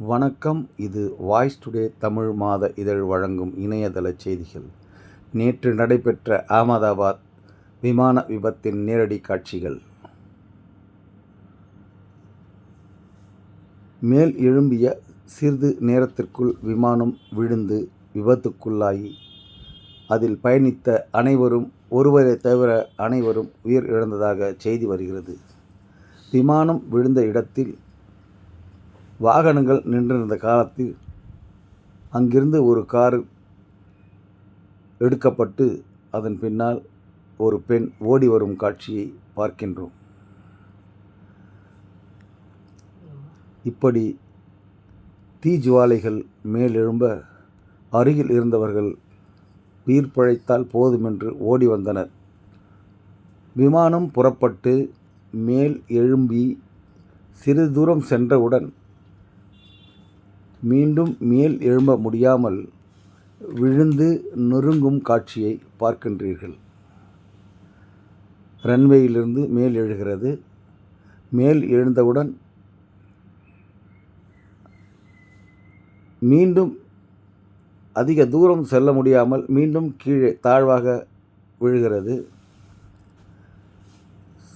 வணக்கம். இது voice today Tamil மாத இதழ் வழங்கும் இணையதள செய்திகள். நேற்று நடைபெற்ற அகமதாபாத் விமான விபத்தின் நேரடி காட்சிகள். மேல் எழும்பிய சிறிது நேரத்திற்குள் விமானம் விழுந்து விபத்துக்குள்ளாகி அதில் பயணித்த அனைவரும், ஒருவரை தவிர அனைவரும் உயிர் இழந்ததாக செய்தி வருகிறது. விமானம் விழுந்த இடத்தில் வாகனங்கள் நின்றிருந்த காலத்தில் அங்கிருந்து ஒரு கார் எடுக்கப்பட்டு அதன் பின்னால் ஒரு பெண் ஓடி வரும் காட்சியை பார்க்கின்றோம். இப்படி தீஜுவாலைகள் மேலெழும்ப அருகில் இருந்தவர்கள் உயிர் பிழைத்தால் போதுமென்று ஓடி வந்தனர். விமானம் புறப்பட்டு மேல் எழும்பி சிறிது தூரம் சென்றவுடன் மீண்டும் மேல் எழும்ப முடியாமல் விழுந்து நொறுங்கும் காட்சியை பார்க்கின்றீர்கள். ரன்வேயிலிருந்து மேல் எழுகிறது. மேல் எழுந்தவுடன் மீண்டும் அதிக தூரம் செல்ல முடியாமல் மீண்டும் கீழே தாழ்வாக விழுகிறது.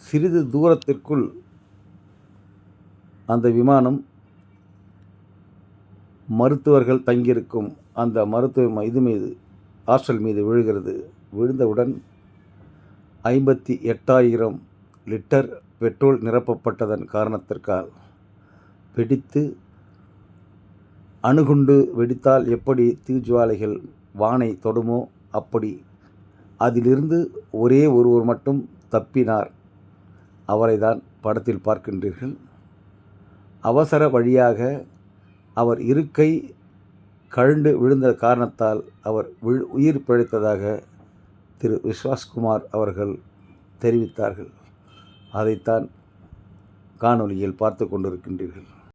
சிறிது தூரத்திற்குள் அந்த விமானம் மருத்துவர்கள் தங்கியிருக்கும் அந்த மருத்துவ ஹாஸ்டல் மீது விழுகிறது. விழுந்தவுடன் 58,000 லிட்டர் பெட்ரோல் நிரப்பப்பட்டதன் காரணத்திற்கால் வெடித்து, அணுகுண்டு வெடித்தால் எப்படி தீஜுவாலைகள் வானை தொடுமோ அப்படி அதிலிருந்து ஒரே ஒருவர் மட்டும் தப்பினார். அவரை தான் படத்தில் பார்க்கின்றீர்கள். அவசர வழியாக அவர் இருக்கை கழண்டு விழுந்த காரணத்தால் அவர் உயிர் பிழைத்ததாக திரு விஸ்வாஸ்குமார் அவர்கள் தெரிவித்தார்கள். அதைத்தான் காணொலியில் பார்த்து கொண்டிருக்கின்றீர்கள்.